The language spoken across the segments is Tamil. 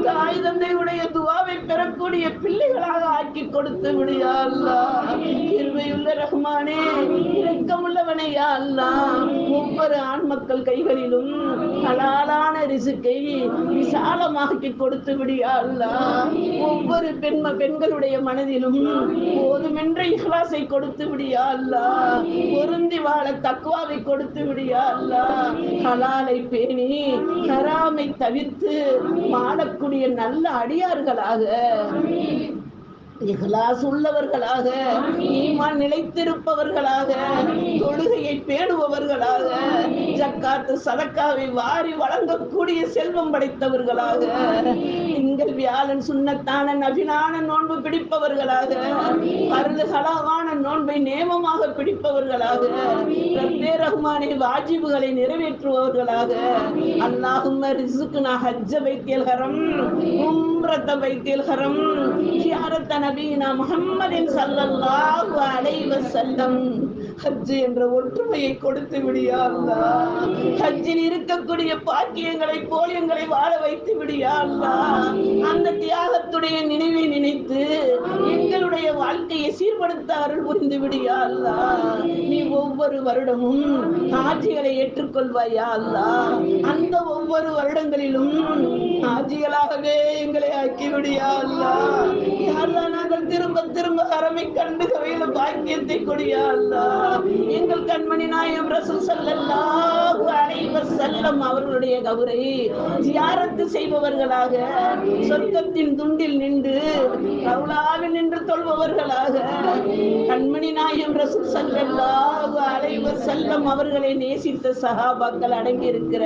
தாய் தந்தையுடைய துவாவை பெறக்கூடிய பிள்ளைகளாக ஆக்கி கொடுத்து விடு யா அல்லாஹ். கிருபையுள்ள ரஹ்மானே, இரக்கமுள்ளவனே யா அல்லாஹ். ஒவ்வொரு ஆண் மக்கள் கைகளிலும் ஹலாலான ரிசுக்கை விசாலமாக்கி கொடுத்து விடு யா அல்லாஹ். ஒவ்வொரு பெண்களுடைய மனதிலும் போதுமென்ற இஹ்லாஸை கொடுத்து விடு யா அல்லாஹ். பொருந்தி வாழ தக்வாவை கொடுத்து விடு யா அல்லாஹ். ஹலாலை பேணி ஹராமை தவிர்த்து வாழக்கூடிய நல்ல அடியார்களாக, இஹ்லாஸ் உள்ளவர்களாக, ஈமான் நிலைத்திருப்பவர்களாக, தொழுகையை பேணுபவர்களாக, ஜக்காத்து சதக்காவை வாரி வழங்கக்கூடிய செல்வம் படைத்தவர்களாக, திங்கள் வியாழன் சுன்னத்தான நபிலான நோன்பு பிடிப்பவர்களாக, பர்து ஹலாவான நோன்பை நேமமாக பிடிப்பவர்களாக, ரப்பே ரஹ்மானே வாஜிபுகளை நிறைவேற்றுபவர்களாக, அல்லாஹும்ம ரிஸ்குனா ஹஜ்ஜ பைத்தியல் ஹரம், உம்ரத பைத்தியல் ஹரம், ஜியாரத்த நபீனா முஹம்மதின் ஸல்லல்லாஹு அலைஹி வஸல்லம். ஹஜ் என்ற ஒற்றுமையை கொடுத்து விடு யா அல்லாஹ். ஹஜ்ஜில் இருக்கக்கூடிய பாக்கியங்களை போலியங்களை வாழ வைத்து விடு யா அல்லாஹ். அந்த தியாகத்துடைய நினைவை நினைத்து எங்களுடைய வாழ்க்கையை சீர்படுத்த அருள் புரிந்து விடு யா அல்லாஹ். நீ ஒவ்வொரு வருடமும் ஹாஜிகளை ஏற்றுக்கொள்வாய் யா அல்லாஹ். அந்த ஒவ்வொரு வருடங்களிலும் ஹாஜிகளாகவே எங்களை ஆக்கி விடு யா அல்லாஹ். யா அல்லாஹ், நாங்கள் திரும்ப திரும்ப ஹரமை கண்டு கவையில பாக்கியத்தை கொடு யா அல்லாஹ். எங்கள் கண்மணி நாயகம் ரசூல் ஸல்லல்லாஹு அலைஹி வஸல்லம் அவர்களுடைய கபரை ஜியாரத்து செய்பவர்களாக, சொர்க்கத்தின் துண்டில் நின்று ரவுலாவில் நின்று தொழுபவர்களாக, கண்மணி நாயகம் ரசூல் ஸல்லல்லாஹு அலைஹி வஸல்லம் அவர்களை நேசித்த சஹாபாக்கள் அடங்கி இருக்கிற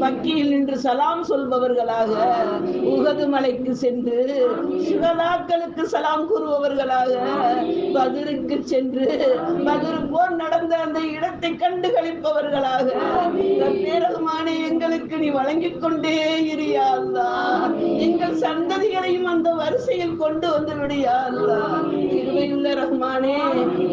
பக்கியில் நின்று சலாம் சொல்பவர்களாக, உஹது மலைக்கு சென்று சுஹதாக்களுக்கு சலாம் கூறுபவர்களாக, பத்ருக்கு சென்று பத்ர் போர் நடந்த அந்த இடத்தை கண்டு களிப்பவர்களாக, ரப்பே ரஹ்மானே, எங்களுக்கு நீ வழங்கிக் கொண்டே இரு யா அல்லாஹ். எங்கள் சந்ததிகளையும் அந்த வரிசையில் கொண்டு வந்து விடு யா அல்லாஹ். கிருபையுள்ள ரஹ்மானே,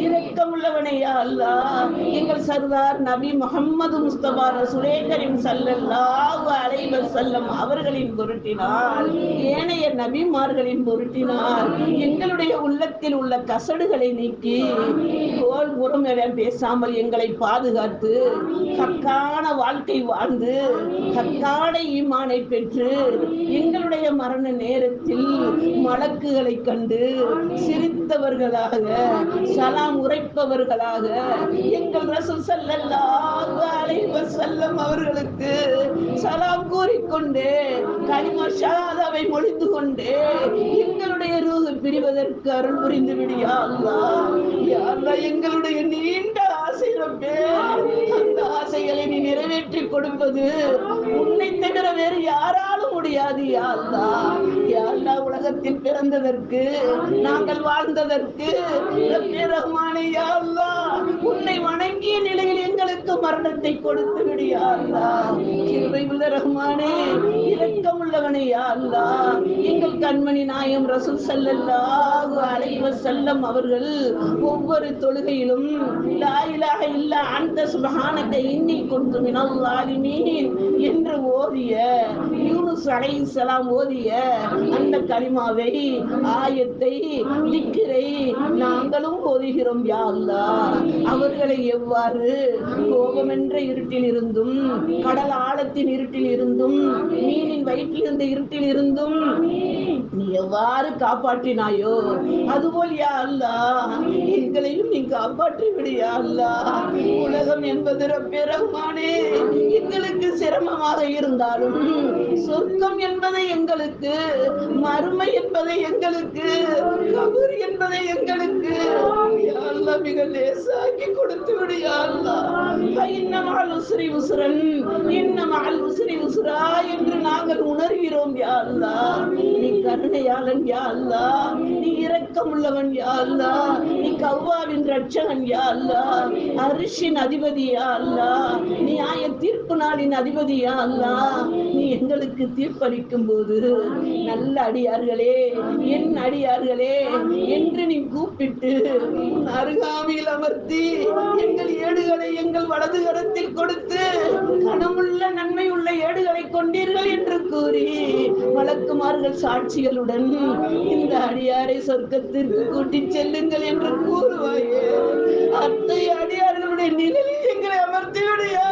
இரக்கமுள்ளவனே யா அல்லாஹ். எங்கள் சர்தார் நபி முஹம்மது முஸ்தபா ரசூலே கரீம் ஸல்லல்லாஹு அலைஹி வஸல்லம் அவர்களின் பொருட்டினால், ஏனைய நபிமார்களின் பொருட்டினால் எங்களுடைய உள்ளத்தில் உள்ள கசடுகளை நீக்கி உறவுடன் பேசாமல் எங்களை பாதுகாத்து ஹக்கான வாழ்க்கை வாழ்ந்து ஹக்கான ஈமானை பெற்று எங்களுடைய மரண நேரத்தில் மலக்குகளை கண்டு சிரித்தவர்களாக, சலாம் உரைப்பவர்களாக, எங்கள் ரசூல் ஸல்லல்லாஹு அலைஹி வஸல்லம் அவர்களுக்கு சலாம் கூறிக்கொண்டே கலிமா ஷஹாதாவை மொழிந்து கொண்டே எங்களுடைய ரூஹ் பிரிவதற்கு அருள் புரிந்து விடு யா அல்லாஹ். யா அல்லாஹ், எங்களுடைய நீண்ட ஆசை ரப்பே, அந்த ஆசைகளை நீ நிறைவேற்றி கொடுப்பது உன்னை தவிர வேறு யாராலும் முடியாது யா அல்லாஹ். யா அல்லாஹ், உலகத்தில் பிறந்ததற்கு, நாங்கள் வாழ்ந்ததற்கு, ரப்பே ரஹ்மானே யா அல்லாஹ், உன்னை வணங்கிய நிலையில் எங்களுக்கு மரணத்தை கொடுத்து விடு யா அல்லாஹ். கிருபையுள்ள ரஹ்மானே, இரக்கமுள்ளவனே யா அல்லாஹ். எங்கள் கண்மணி நாயகம் ரசூல் ஸல்லல்லாஹு அலைஹி வஸல்லம் அவர்கள் ஒவ்வொரு தொழுகையிலும் லா இலாஹ இல்லா அன்த சுப்ஹானக இன்னி குன்து மினல் ஸாலிமீன் என்று ஓதிய, யூனுஸ் அலைஹிஸ்ஸலாம் ஓதிய அந்த கலிமாவை, ஆயத்தை, திக்ரை நாங்களும் ஓதுகிறோம் யா அல்லாஹ். அவர்களை எவ்வாறு கோபம் என்ற இருட்டில் இருந்தும், கடல் ஆழத்தின் இருட்டில் இருந்தும், மீனின் வயிற்றில் இருந்த இருட்டில் இருந்தும் நீ எவ்வாறு காப்பாற்றினாயோ அதுபோல் யா அல்லாஹ் எங்களையும் நீ காப்பாற்றி விடு யா அல்லாஹ். உலகம் என்பது ரப்பே ரஹ்மானே எங்களுக்கு சிரமமாக இருந்தாலும், சொர்க்கம் என்பதை எங்களுக்கு, மறுமை என்பதை எங்களுக்கு, கபர் என்பதை எங்களுக்கு யா அல்லாஹ் மிக லேசாக்கி கொடுத்து விடு யா அல்லாஹ். இன்ன மஅல் உஸ்ரி யுஸ்ரன், இன்ன மஅல் உஸ்ரி யுஸ்ரா என்று நாங்கள் உணர்கிறோம் யா அல்லாஹ். நீ கருணையாளன் யா அல்லாஹ், நீ இரக்கமுள்ளவன் யா அல்லாஹ், நீ கவ்வாவின் ரட்சகன் யா அல்லாஹ், அரிஷின் அதிபதி யா அல்லாஹ், நீ ஆய தீர்ப்பு நாளின் அதிபதி யா அல்லாஹ், நீ நீ எங்களுக்கு தீர்ப்பளிக்கும் போது நல்ல அடியார்களே, என் அடியார்களே என்று நீ கூப்பிட்டு உன் அருகாமையில் அமர்த்தி எங்கள் ஏடுகளை எங்கள் வலது கரத்தில் கொடுத்து கனமுள்ள நன்மை உள்ள ஏடுகளை கொண்டீர்கள் என்று கூறி மலக்குமார்கள் சாட்சிகளுடன் இந்த அடியாரை சொர்க்கத்திற்கு கூட்டிச் செல்லுங்கள் என்று கூறுவாயே. அத்தகைய அடியார்களுடைய நிலையில் எங்களை அமர்த்தி விடையா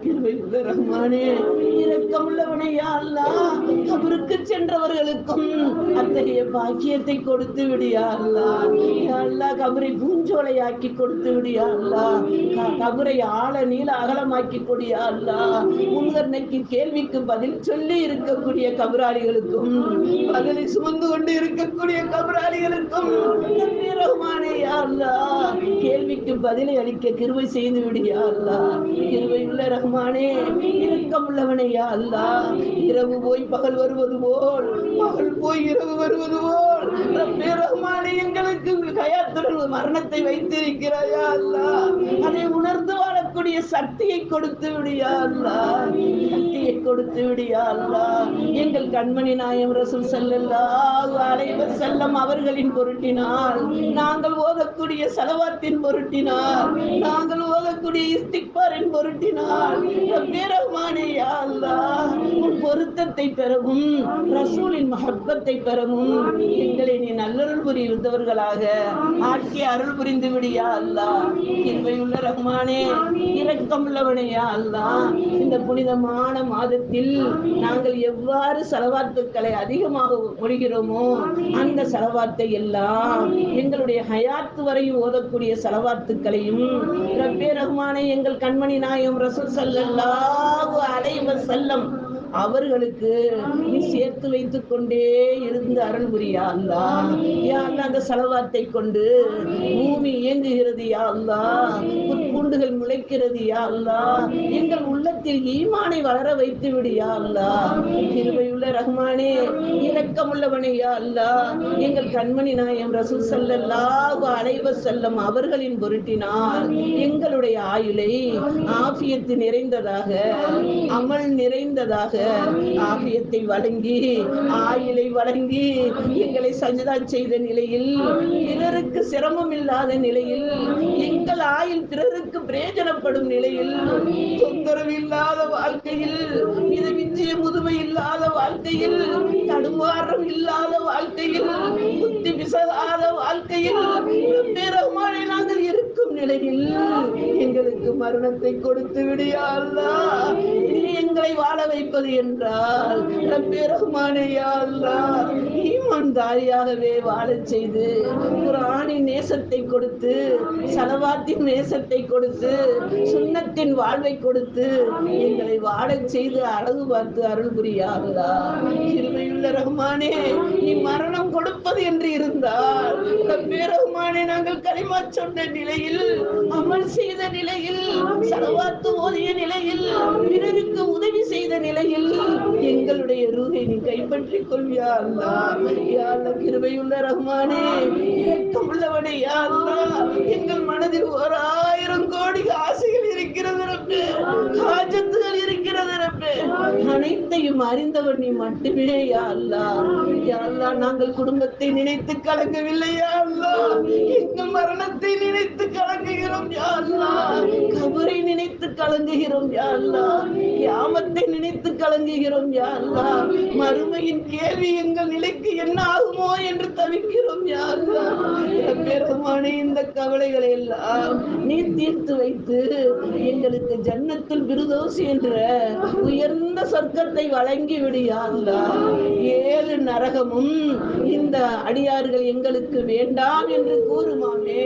கிருபை உள்ள ரஹ்மானே, இரக்கமுள்ளவனே யா அல்லாஹ், கபருக்கு சென்றவர்களுக்கும் அத்தகைய பாக்கியத்தை கொடுத்து விடியா அல்லாஹ். யா அல்லாஹ், கபரை பூஞ்சோலையாக்கி கொடுத்து விடியா அல்லாஹ். கபரை ஆழ நீள அகலமாக்கி கொடியா அல்லாஹ். முன்கர்ணைக்கு கேள்விக்கு பதில் சொல்லி இருக்கக்கூடிய கபராளிகளுக்கும் பதிலை சுமந்து கொண்டு இருக்கக்கூடிய கபராளிகளுக்கும் ரஹ்மானே யா அல்லாஹ், கேள்விக்கு பதிலை அளிக்க கிருபை செய்து விடியா அல்லாஹ். கிருபை உள்ள ரஹ்மானே, இரக்கம் உள்ளவனே யா அல்லாஹ், இரவு போய் பகல் வருவது போல் பகல் போய் இரவு வருவது போல் ரப்பே ரஹ்மானே எங்களுக்கு ஹயாத்துடன் மரணத்தை வைத்திருக்கிறாயா அல்லாஹ். அதை உணர்ந்து வாழக்கூடிய சக்தியை கொடுத்து விடியா அல்லாஹ், சக்தியை கொடுத்து விடியா அல்லாஹ். எங்கள் கண்மணி நாயம் ரசூல் ஸல்லல்லாஹு அலைஹி வஸல்லம் அவர்களின் பொருட்டினால், நாங்கள் ஓதக்கூடிய ஸலவாத்தின் பொருட்டினால், நாங்கள் ஓதக்கூடிய இஸ்திக்பாரின் பொருட்டினால் உன் பொருத்தத்தை பெறவும் ரசூலின் மஹப்பத்தை பெறவும் எங்களை நீ நல்லருள் புரிந்தவர்களாக ஆட்சி அருள் புரிந்து விடியா அல்லாஹ். கிருபையுள்ள ரஹ்மானே, இரக்கமுள்ளவனையா அல்லாஹ், இந்த புனிதமான மாதத்தில் நாங்கள் எவ்வாறு ஸலவாத்துக்களை அதிகமாக மொழிகிறோமோ அந்த ஸலவாத்தை எல்லாம் எங்களுடைய ஹயாத்து வரையும் ஓதக்கூடிய ஸலவாத்துக்களையும் ரப்பே ரஹ்மானே எங்கள் கண்மணி நாயம் ரசூல் ஸல்லல்லாஹு அலைஹி வஸல்லம் அவர்களுக்கு நீ சேர்த்து வைத்துக் கொண்டே இருந்து அருள் புரியா அல்லாஹ். யா அல்லாஹ், அந்த ஸலவாத்தை கொண்டு பூமி இயங்குகிறது யா அல்லாஹ், புற்கூண்டுகள் முளைக்கிறது யா அல்லாஹ். எங்கள் உள்ளத்தில் ஈமானை வளர வைத்து விடு யா அல்லாஹ். கிருபையுள்ள ரஹ்மானே, இரக்கமுள்ளவனே யா அல்லாஹ், எங்கள் கண்மணி நாயம் ரசூல் ஸல்லல்லாஹு அலைஹி வஸல்லம் அவர்களின் பொருட்டினால் எங்களுடைய ஆயுளை ஆஃபியத்து நிறைந்ததாக, அமல் நிறைந்ததாக, ஆஃபியத்தை வழங்கி ஆயுளை வழங்கி எங்களை சஜதா செய்த நிலையில், பிறருக்கு சிரமம் இல்லாத நிலையில், எங்கள் ஆயுள் பிறருக்கு பிரயோஜனப்படும் நிலையில், தொந்தரவு இல்லாத வாழ்க்கையில், இது விஜய முதுமை இல்லாத வாழ்க்கையில், தடுமாற்றம் இல்லாத வாழ்க்கையில், புத்தி பிசகாத வாழ்க்கையில் பெருமாளை நாங்கள் இருக்கும் நிலையில் எங்களுக்கு மரணத்தை கொடுத்து விடியா அல்லாஹ். எங்களை வாழ வைப்பது என்றால் ரப்பே ரஹ்மானே யா அல்லாஹ், ஈமான்தாரியாகவே வாழச் செய்து குர்ஆனின் நேசத்தை கொடுத்து, ஸலவாத்தின் நேசத்தை கொடுத்து, சுன்னத்தின் வாழ்வை கொடுத்து எங்களை வாழச் செய்து அழகு பார்த்து அருள் புரியா அல்லாஹ். கிருபையுள்ள ரஹ்மானே, நீ மரணம் கொடுப்பது என்று இருந்தால் ரப்பே ரஹ்மானே, நாங்கள் கலிமா சொன்ன நிலையில், அமல் செய்த நிலையில், ஸலவாத்து ஓதிய நிலையில், பிறருக்கு உதவி செய்த நிலையில் எங்களுடைய ரூஹை நீ கைப்பற்றிக் கொள்வியா அல்லாஹ். யா அல்லாஹ், கிருபையுள்ள ரஹ்மானே, இரக்கமுள்ளவனே யா அல்லாஹ், எங்கள் மனதில் 1000 கோடி ஆசைகள் இருக்கிறது ரப்பே, ஹாஜத்துகள் இருக்கிறது ரப்பே, அனைத்தையும் அறிந்தவர் நீ மட்டுமே யா அல்லாஹ். யா அல்லாஹ், நாங்கள் குடும்பத்தை நினைத்து கலங்கவில்லை யா அல்லாஹ், எங்கள் மரணத்தை நினைத்து கலங்குகிறோம் யா அல்லாஹ், கபரை நினைத்து கலங்குகிறோம் யா அல்லாஹ், கியாமத்தை நினைத்து கலங்குகிறோம் யா அல்லாஹ், மறுமையின் கேள்வி எங்கள் நிலைக்கு என்ன ஆகுமோ என்று தவிக்கிறோம் யா அல்லாஹ். ரப்பே ரஹ்மானே, இந்த கவலைகளை எல்லாம் நீ தீர்த்து வைத்து எங்களுக்கு ஜன்னத்துல் ஃபிர்தௌஸ் என்ற உயர்ந்த சொர்க்கத்தை வழங்கி விடு யா அல்லாஹ். 7 நரகமும் இந்த அடியார்கள் எங்களுக்கு வேண்டாம் என்று கூறுமாமே,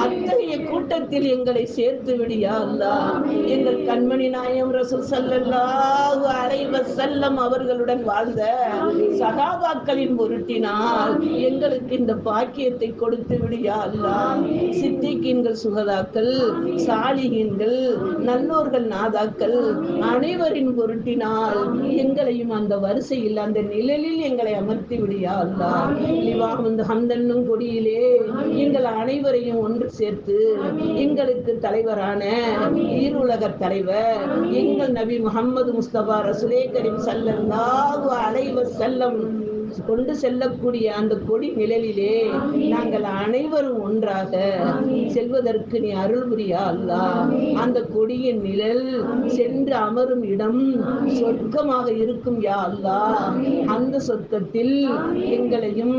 அத்தகைய கூட்டத்தில் எங்களை சேர்த்து விடு யா அல்லாஹ். எங்கள் கண்மணி நாயம் ரசூல் ஸல்லல்லாஹு அலைஹி வஸல்லம் அவர்களுடன் வாழ்ந்த சஹாபாக்களின் பொருட்டினால் எங்களுக்கு இந்த பாக்கியத்தை கொடுத்து விடியா அல்லாஹ். சித்திகீன்கள், சுகதாக்கள், சாலிகீன்கள், நல்லோர்கள், நாதாக்கள் அனைவரின் பொருட்டினால் எங்களையும் அந்த வரிசையில் அந்த நிழலில் எங்களை அமர்த்தி விடியா அல்லாஹ். லிவாஹ் ஹம்தன்னும் கொடியிலே எங்கள் அனைவரையும் ஒன்று சேர்த்து எங்களுக்கு தலைவரான ஈருலக தலைவர் எங்கள் நபி முஹம்மது முஸ்தபா ரசூலே கரீம் ஸல்லல்லாஹு அலைஹி வஸல்லம் கொண்டு செல்லக்கூடிய அந்த கொடி நிழலிலே நாங்கள் அனைவரும் ஒன்றாக செல்வதற்கு நீ அருள் புரியா அல்லாஹ். அந்த கொடியின் நிழல் சென்று அமரும் இடம் சொர்க்கமாக இருக்கும் யா அல்லாஹ். அந்த சொர்க்கத்தில் எங்களையும்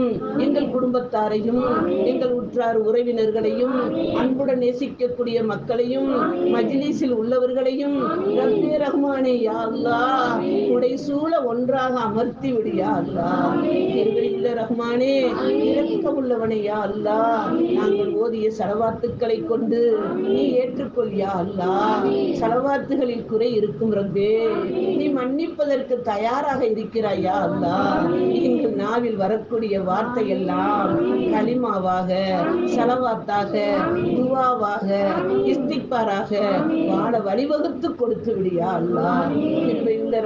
எங்கள் குடும்பத்தாரையும் எங்கள் உற்றார் உறவினர்களையும் அன்புடன் நேசிக்கக்கூடிய மக்களையும் மஜ்லிஸில் உள்ளவர்களையும் ரப்பே ரஹ்மானே யா அல்லாஹ் உடைசூழ ஒன்றாக அமர்த்தி விடியா அல்லாஹ். ரஹ்மானே இரக்கம் உள்ளவனே யா அல்லாஹ். நாங்கள் ஓதிய ஸலவாத்துக்களை கொண்டு நீ ஏற்றுக்கொள் யா அல்லாஹ். ஸலவாத்துகளில் குறை இருக்கும் ரப்பே, நீ மன்னிப்பதற்கு தயாராக இருக்கிறாய் யா அல்லாஹ். எங்கள் நாவில் வரக்கூடிய வார்த்தை எல்லாம் கலிமாவாக, ஸலவாத்தாக, துஆவாக, இஸ்திக்பாராக வாழ வழிவகுத்து கொடுத்து விடியா அல்லாஹ்.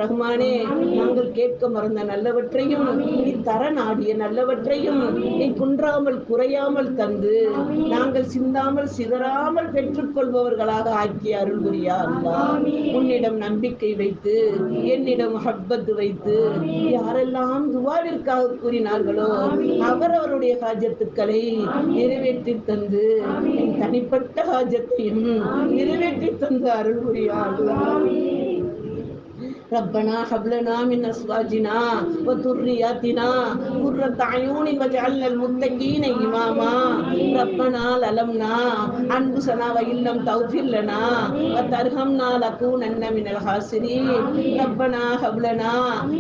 ரஹ்மானே, நாங்கள் கேட்க மறந்த நல்லவற்றையும் நீ தர நாடிய நல்லவற்றையும் நீ குன்றாமல் குறையாமல் தந்து நாங்கள் சிந்தாமல் சிதறாமல் பெற்றுக்கொள்பவர்களாக ஆக்கி அருள் புரியா அல்லாஹ். உன்னிடம் நம்பிக்கை வைத்து என்னிடம் முஹப்பத் வைத்து யாரெல்லாம் துஆவிற்காக கூறினார்களோ அவரவருடைய ஹாஜத்துக்களை நிறைவேற்றி தந்து என் தனிப்பட்ட ஹாஜத்தையும் நிறைவேற்றி தந்து அருள் புரியா அல்லாஹ். ربنا هب لنا من ازواجنا وذرياتنا قرة اعين واجعلنا للمتقين اماما ربنا ظلمنا انفسنا وان لم تغفر لنا وترحمنا لنكونن من الخاسرين ربنا هب لنا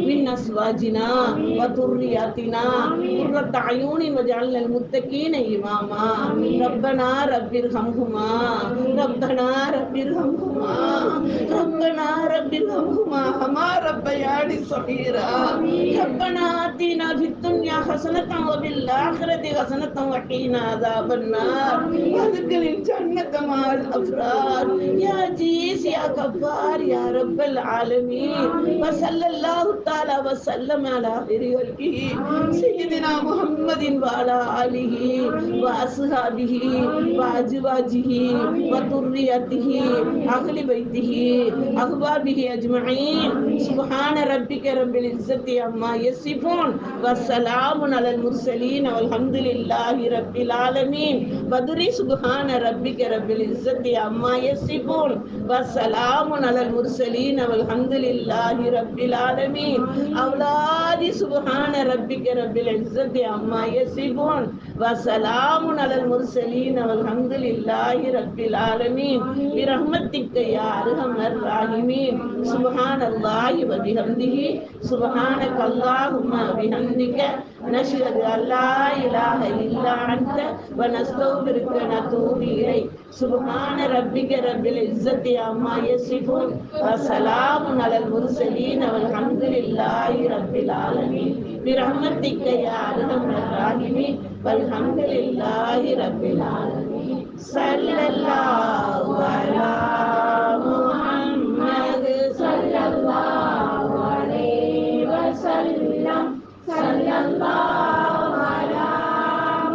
من ازواجنا وذرياتنا قرة اعين واجعلنا للمتقين اماما ربنا رب ارحمهما ربنا رب ارحمهما ربنا رب ارحمهما كما ربياني صغيرا ربنا آتنا في الدنيا حسنة وفي الآخرة حسنة وقنا عذاب النار وادخل الجنة مع الأبرار يا عزيز يا غفار يا رب العالمين وصلى الله تعالى وسلم على خير خلقه سيدنا محمد وعلى آله وأصحابه وأزواجه وذريته أهل بيته أحبابه أجمعين سبحان ربك رب العزة عما يصفون والسلام على المرسلين والحمد لله رب العالمين بدري سبحان ربك رب العزة عما يصفون والسلام على المرسلين والحمد لله رب العالمين أولادي سبحان ربك رب العزة عما يصفون والسلام على المرسلين والحمد لله رب العالمين برحمتك يا أرحم الراحمين سبحان الله وبحمده سبحانك اللهم وبحمدك نشهد أن لا إله إلا أنت ونستغفرك ونتوب إليك سبحان ربك رب العزة عما يصفون وسلام على المرسلين والحمد لله رب العالمين برحمتك يا أرحم الراحمين والحمد لله رب العالمين صلى الله على محمد صلى الله عليه وسلم صلى الله على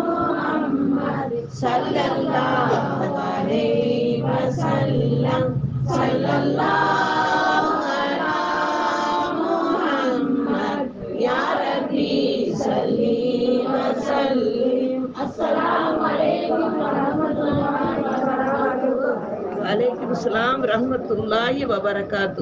محمد صلى الله عليه وسلم صلى الله على محمد يا ربي صل وسلم السلام عليكم ورحمة الله وبركاته. وعليكم السلام ورحمة الله وبركاته.